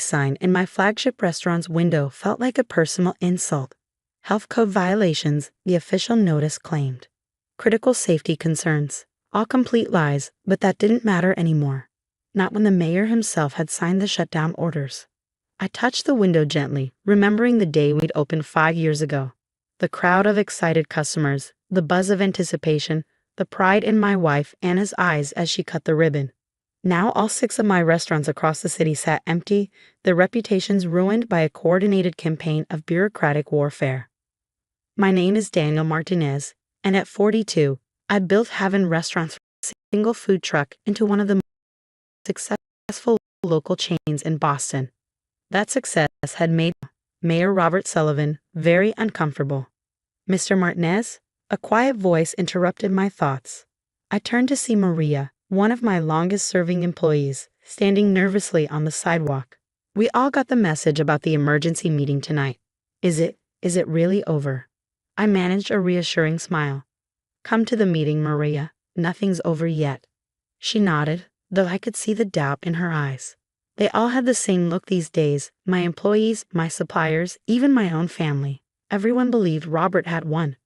sign in my flagship restaurant's window felt like a personal insult. Health code violations, the official notice claimed. Critical safety concerns. All complete lies, but that didn't matter anymore. Not when the mayor himself had signed the shutdown orders. I touched the window gently, remembering the day we'd opened 5 years ago. The crowd of excited customers, the buzz of anticipation, the pride in my wife Anna's eyes as she cut the ribbon. Now all 6 of my restaurants across the city sat empty, their reputations ruined by a coordinated campaign of bureaucratic warfare. My name is Daniel Martinez, and at 42, I built Heaven Restaurants from a single food truck into one of the most successful local chains in Boston. That success had made Mayor Robert Sullivan very uncomfortable. "Mr. Martinez?" A quiet voice interrupted my thoughts. I turned to see Maria, one of my longest-serving employees, standing nervously on the sidewalk. "We all got the message about the emergency meeting tonight. Is it really over?" I managed a reassuring smile. "Come to the meeting, Maria. Nothing's over yet." She nodded, though I could see the doubt in her eyes. They all had the same look these days, my employees, my suppliers, even my own family. Everyone believed Robert had won.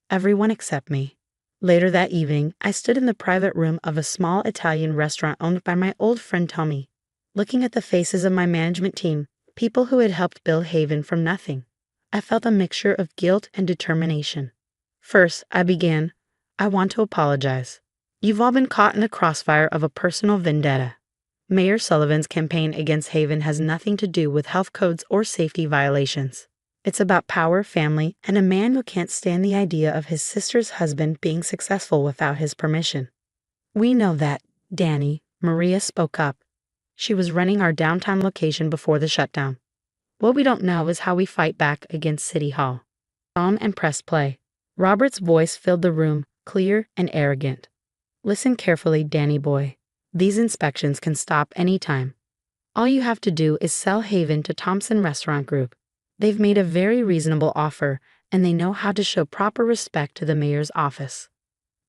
Everyone except me. Later that evening, I stood in the private room of a small Italian restaurant owned by my old friend Tommy, looking at the faces of my management team, people who had helped build Haven from nothing. I felt a mixture of guilt and determination. First, I began, "I want to apologize. You've all been caught in the crossfire of a personal vendetta. Mayor Sullivan's campaign against Haven has nothing to do with health codes or safety violations. It's about power, family, and a man who can't stand the idea of his sister's husband being successful without his permission." "We know that, Danny," Maria spoke up. She was running our downtown location before the shutdown. "What we don't know is how we fight back against City Hall." Calm and press play. Robert's voice filled the room, clear and arrogant. "Listen carefully, Danny boy. These inspections can stop anytime. All you have to do is sell Haven to Thompson Restaurant Group. They've made a very reasonable offer, and they know how to show proper respect to the mayor's office."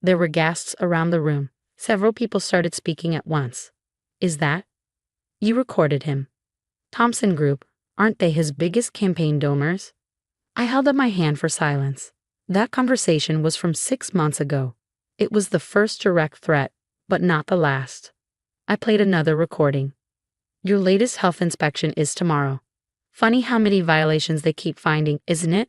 There were gasps around the room. Several people started speaking at once. "Is that? You recorded him. Thompson Group, aren't they his biggest campaign donors?" I held up my hand for silence. That conversation was from 6 months ago. It was the first direct threat, but not the last. I played another recording. "Your latest health inspection is tomorrow. Funny how many violations they keep finding, isn't it?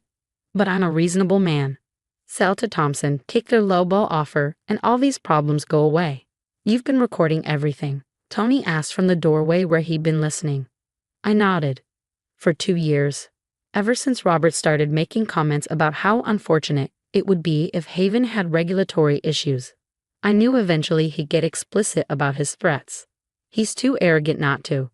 But I'm a reasonable man. Sell to Thompson, take their lowball offer, and all these problems go away." "You've been recording everything?" Tony asked from the doorway where he'd been listening. I nodded. "For 2 years. Ever since Robert started making comments about how unfortunate it would be if Haven had regulatory issues. I knew eventually he'd get explicit about his threats. He's too arrogant not to."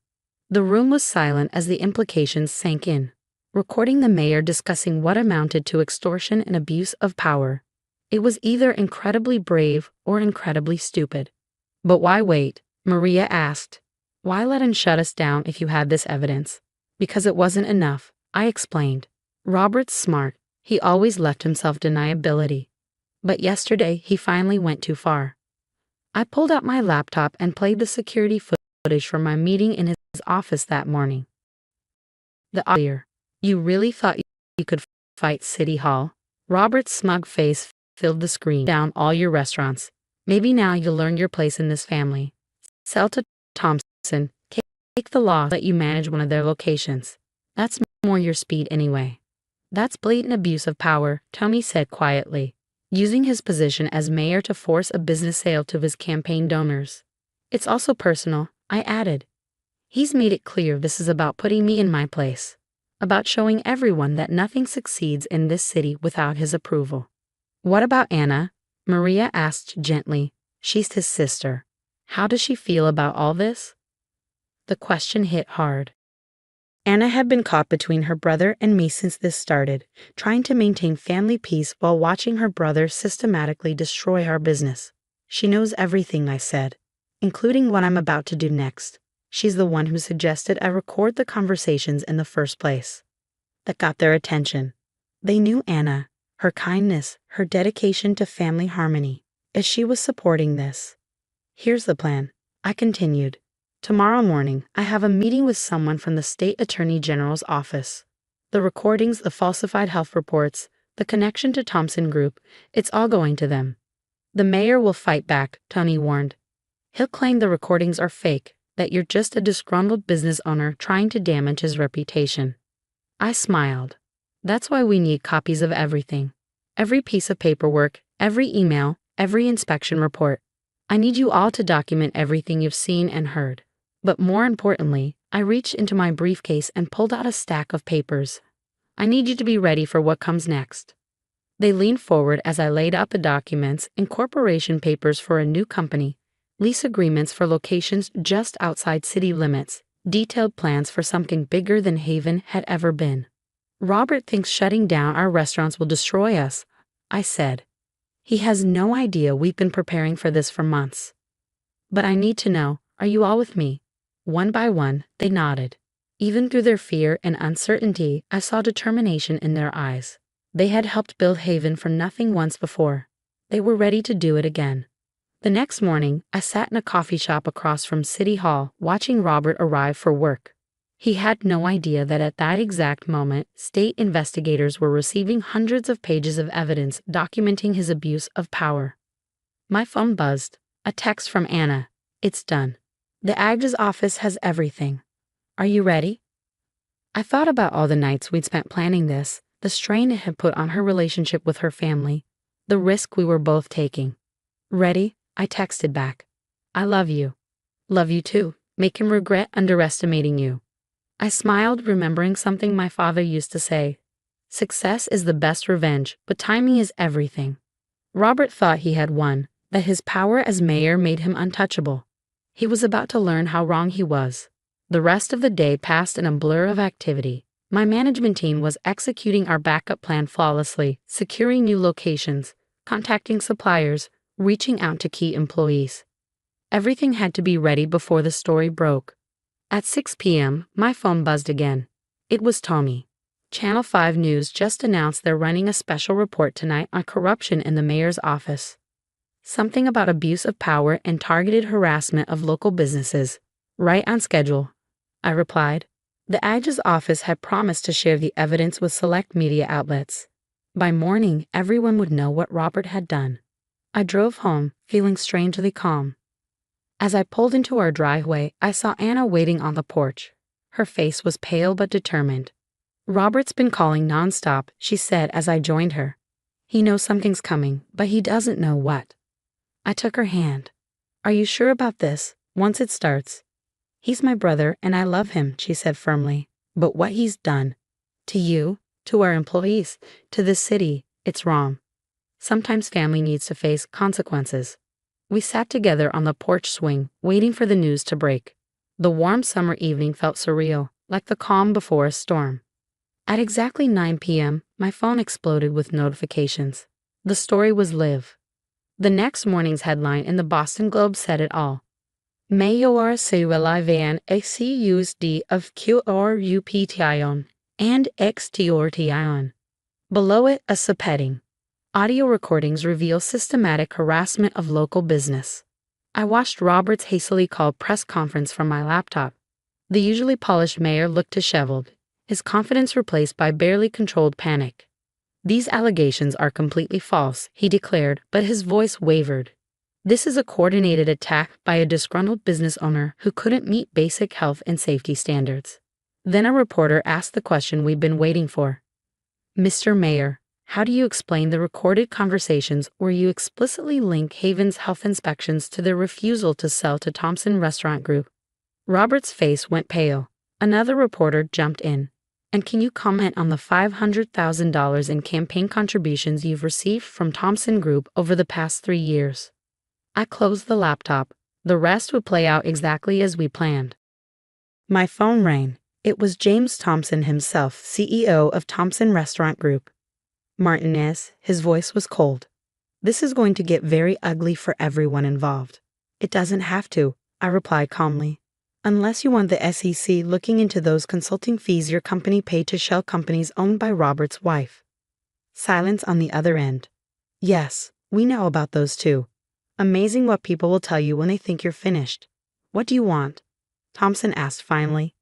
The room was silent as the implications sank in. Recording the mayor discussing what amounted to extortion and abuse of power. It was either incredibly brave or incredibly stupid. "But why wait?" Maria asked. "Why let him shut us down if you had this evidence?" "Because it wasn't enough," I explained. "Robert's smart. He always left himself deniability. But yesterday he finally went too far." I pulled out my laptop and played the security footage from my meeting in his office that morning. The audio. "You really thought you could fight City Hall?" Robert's smug face filled the screen. "Down all your restaurants. Maybe now you'll learn your place in this family. Sell to Thompson. Take the law, let you manage one of their locations. That's more your speed anyway." "That's blatant abuse of power," Tommy said quietly, using his position as mayor to force a business sale to his campaign donors. "It's also personal," I added. "He's made it clear this is about putting me in my place. About showing everyone that nothing succeeds in this city without his approval." "What about Anna?" Maria asked gently. "She's his sister. How does she feel about all this?" The question hit hard. Anna had been caught between her brother and me since this started, trying to maintain family peace while watching her brother systematically destroy our business. "She knows everything," I said, "including what I'm about to do next. She's the one who suggested I record the conversations in the first place." That got their attention. They knew Anna, her kindness, her dedication to family harmony, as she was supporting this. "Here's the plan," I continued. Tomorrow morning, I have a meeting with someone from the state attorney general's office. The recordings, the falsified health reports, the connection to Thompson Group, it's all going to them. The mayor will fight back, Tony warned. He'll claim the recordings are fake, that you're just a disgruntled business owner trying to damage his reputation. I smiled. That's why we need copies of everything. Every piece of paperwork, every email, every inspection report. I need you all to document everything you've seen and heard. But more importantly, I reached into my briefcase and pulled out a stack of papers. I need you to be ready for what comes next. They leaned forward as I laid out the documents, incorporation papers for a new company, lease agreements for locations just outside city limits, detailed plans for something bigger than Haven had ever been. Robert thinks shutting down our restaurants will destroy us, I said. He has no idea we've been preparing for this for months. But I need to know, are you all with me? One by one, they nodded. Even through their fear and uncertainty, I saw determination in their eyes. They had helped build Haven for nothing once before. They were ready to do it again. The next morning, I sat in a coffee shop across from City Hall, watching Robert arrive for work. He had no idea that at that exact moment, state investigators were receiving hundreds of pages of evidence documenting his abuse of power. My phone buzzed. A text from Anna. It's done. The AG's office has everything. Are you ready? I thought about all the nights we'd spent planning this, the strain it had put on her relationship with her family, the risk we were both taking. Ready? I texted back. I love you. Love you too. Make him regret underestimating you. I smiled, remembering something my father used to say. Success is the best revenge, but timing is everything. Robert thought he had won, that his power as mayor made him untouchable. He was about to learn how wrong he was. The rest of the day passed in a blur of activity. My management team was executing our backup plan flawlessly, securing new locations, contacting suppliers, reaching out to key employees. Everything had to be ready before the story broke. At 6 p.m., my phone buzzed again. It was Tommy. Channel 5 News just announced they're running a special report tonight on corruption in the mayor's office. Something about abuse of power and targeted harassment of local businesses. Right on schedule, I replied. The AG's office had promised to share the evidence with select media outlets. By morning, everyone would know what Robert had done. I drove home, feeling strangely calm. As I pulled into our driveway, I saw Anna waiting on the porch. Her face was pale but determined. Robert's been calling nonstop, she said as I joined her. He knows something's coming, but he doesn't know what. I took her hand. Are you sure about this, once it starts? He's my brother and I love him, she said firmly. But what he's done, to you, to our employees, to this city, it's wrong. Sometimes family needs to face consequences. We sat together on the porch swing, waiting for the news to break. The warm summer evening felt surreal, like the calm before a storm. At exactly 9 p.m., my phone exploded with notifications. The story was live. The next morning's headline in the Boston Globe said it all. Mayor Suelivan accused of corruption and extortion. Below it, a subheading. Audio recordings reveal systematic harassment of local business. I watched Robert's hastily called press conference from my laptop. The usually polished mayor looked disheveled, his confidence replaced by barely controlled panic. These allegations are completely false, he declared, but his voice wavered. This is a coordinated attack by a disgruntled business owner who couldn't meet basic health and safety standards. Then a reporter asked the question we'd been waiting for. Mr. Mayor, how do you explain the recorded conversations where you explicitly link Haven's health inspections to their refusal to sell to Thompson Restaurant Group? Robert's face went pale. Another reporter jumped in. And can you comment on the $500,000 in campaign contributions you've received from Thompson Group over the past 3 years? I closed the laptop. The rest would play out exactly as we planned. My phone rang. It was James Thompson himself, CEO of Thompson Restaurant Group. Martinez, his voice was cold. This is going to get very ugly for everyone involved. It doesn't have to, I replied calmly. Unless you want the SEC looking into those consulting fees your company paid to shell companies owned by Robert's wife. Silence on the other end. Yes, we know about those too. Amazing what people will tell you when they think you're finished. What do you want? Thompson asked finally.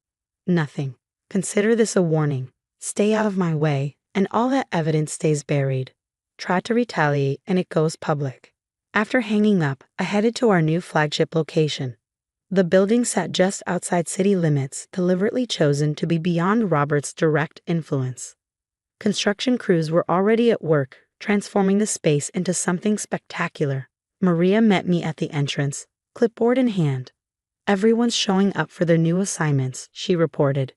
Nothing. Consider this a warning. Stay out of my way, and all that evidence stays buried. Try to retaliate, and it goes public. After hanging up, I headed to our new flagship location. The building sat just outside city limits, deliberately chosen to be beyond Robert's direct influence. Construction crews were already at work, transforming the space into something spectacular. Maria met me at the entrance, clipboard in hand. Everyone's showing up for their new assignments, she reported.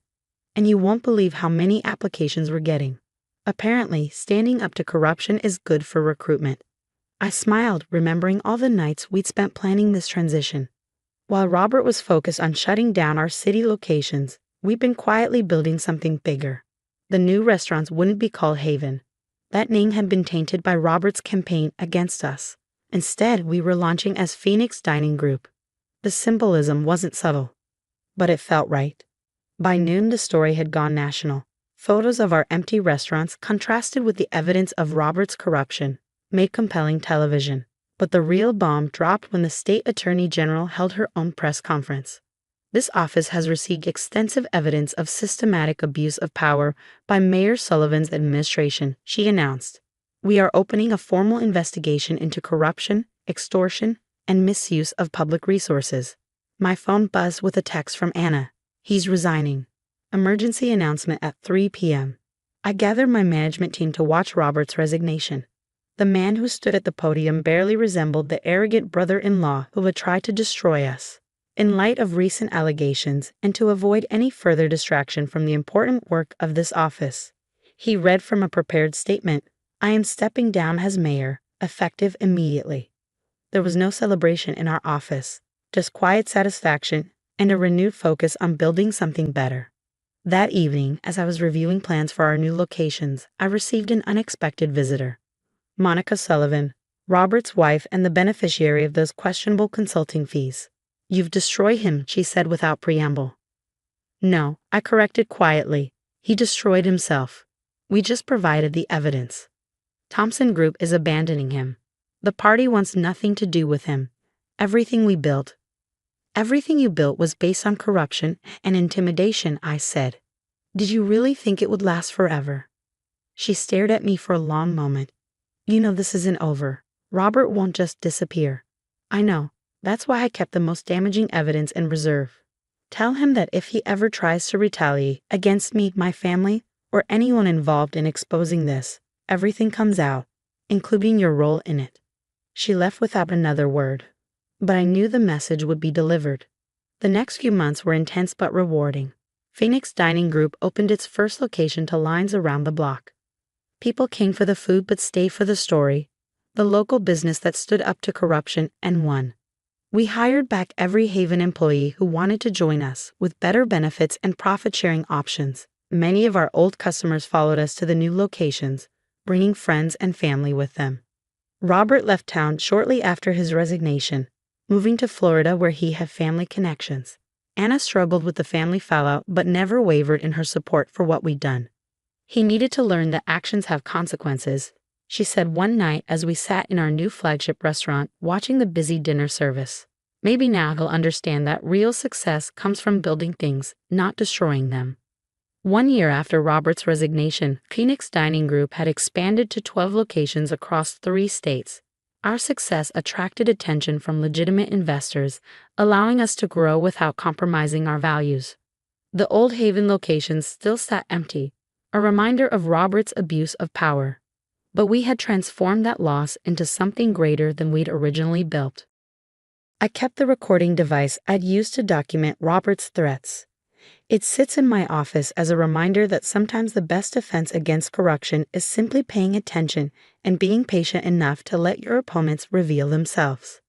And you won't believe how many applications we're getting. Apparently, standing up to corruption is good for recruitment. I smiled, remembering all the nights we'd spent planning this transition. While Robert was focused on shutting down our city locations, we'd been quietly building something bigger. The new restaurants wouldn't be called Haven. That name had been tainted by Robert's campaign against us. Instead, we were launching as Phoenix Dining Group. The symbolism wasn't subtle, but it felt right. By noon, the story had gone national. Photos of our empty restaurants contrasted with the evidence of Robert's corruption, made compelling television. But the real bomb dropped when the state attorney general held her own press conference. This office has received extensive evidence of systematic abuse of power by Mayor Sullivan's administration, she announced. We are opening a formal investigation into corruption, extortion, and misuse of public resources. My phone buzzed with a text from Anna. He's resigning. Emergency announcement at 3 p.m. I gathered my management team to watch Robert's resignation. The man who stood at the podium barely resembled the arrogant brother-in-law who would try to destroy us. In light of recent allegations, and to avoid any further distraction from the important work of this office, he read from a prepared statement, I am stepping down as mayor, effective immediately. There was no celebration in our office, just quiet satisfaction and a renewed focus on building something better. That evening, as I was reviewing plans for our new locations, I received an unexpected visitor. Monica Sullivan, Robert's wife and the beneficiary of those questionable consulting fees. You've destroyed him, she said without preamble. No, I corrected quietly. He destroyed himself. We just provided the evidence. Thompson Group is abandoning him. The party wants nothing to do with him. Everything we built. Everything you built was based on corruption and intimidation, I said. Did you really think it would last forever? She stared at me for a long moment. You know this isn't over. Robert won't just disappear. I know. That's why I kept the most damaging evidence in reserve. Tell him that if he ever tries to retaliate against me, my family, or anyone involved in exposing this, everything comes out, including your role in it. She left without another word. But I knew the message would be delivered. The next few months were intense but rewarding. Phoenix Dining Group opened its first location to lines around the block. People came for the food but stayed for the story, the local business that stood up to corruption and won. We hired back every Haven employee who wanted to join us with better benefits and profit-sharing options. Many of our old customers followed us to the new locations, bringing friends and family with them. Robert left town shortly after his resignation, moving to Florida where he had family connections. Anna struggled with the family fallout but never wavered in her support for what we'd done. He needed to learn that actions have consequences, she said one night as we sat in our new flagship restaurant watching the busy dinner service. Maybe now he'll understand that real success comes from building things, not destroying them. 1 year after Robert's resignation, Phoenix Dining Group had expanded to 12 locations across 3 states. Our success attracted attention from legitimate investors, allowing us to grow without compromising our values. The old Haven locations still sat empty, a reminder of Robert's abuse of power. But we had transformed that loss into something greater than we'd originally built. I kept the recording device I'd used to document Robert's threats. It sits in my office as a reminder that sometimes the best defense against corruption is simply paying attention and being patient enough to let your opponents reveal themselves.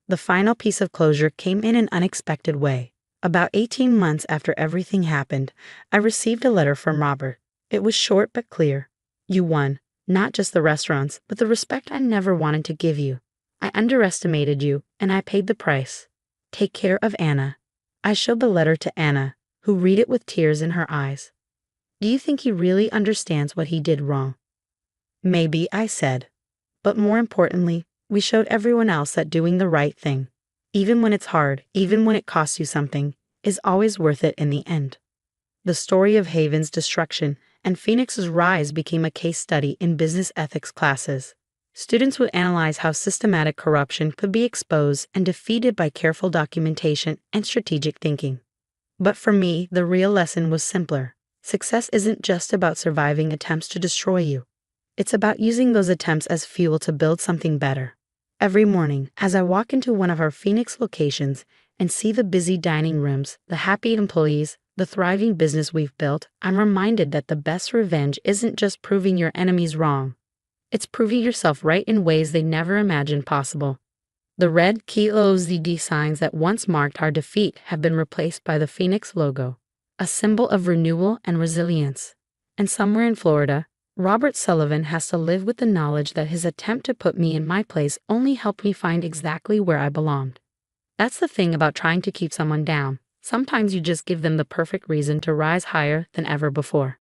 The final piece of closure came in an unexpected way. About 18 months after everything happened, I received a letter from Robert. It was short but clear. You won, not just the restaurants, but the respect I never wanted to give you. I underestimated you, and I paid the price. Take care of Anna. I showed the letter to Anna, who read it with tears in her eyes. Do you think he really understands what he did wrong? Maybe, I said. But more importantly, we showed everyone else that doing the right thing, even when it's hard, even when it costs you something, is always worth it in the end. The story of Haven's destruction and Phoenix's rise became a case study in business ethics classes. Students would analyze how systematic corruption could be exposed and defeated by careful documentation and strategic thinking. But for me, the real lesson was simpler. Success isn't just about surviving attempts to destroy you. It's about using those attempts as fuel to build something better. Every morning, as I walk into one of our Phoenix locations and see the busy dining rooms, the happy employees, the thriving business we've built, I'm reminded that the best revenge isn't just proving your enemies wrong. It's proving yourself right in ways they never imagined possible. The red KOZD signs that once marked our defeat have been replaced by the Phoenix logo, a symbol of renewal and resilience. And somewhere in Florida, Robert Sullivan has to live with the knowledge that his attempt to put me in my place only helped me find exactly where I belonged. That's the thing about trying to keep someone down. Sometimes you just give them the perfect reason to rise higher than ever before.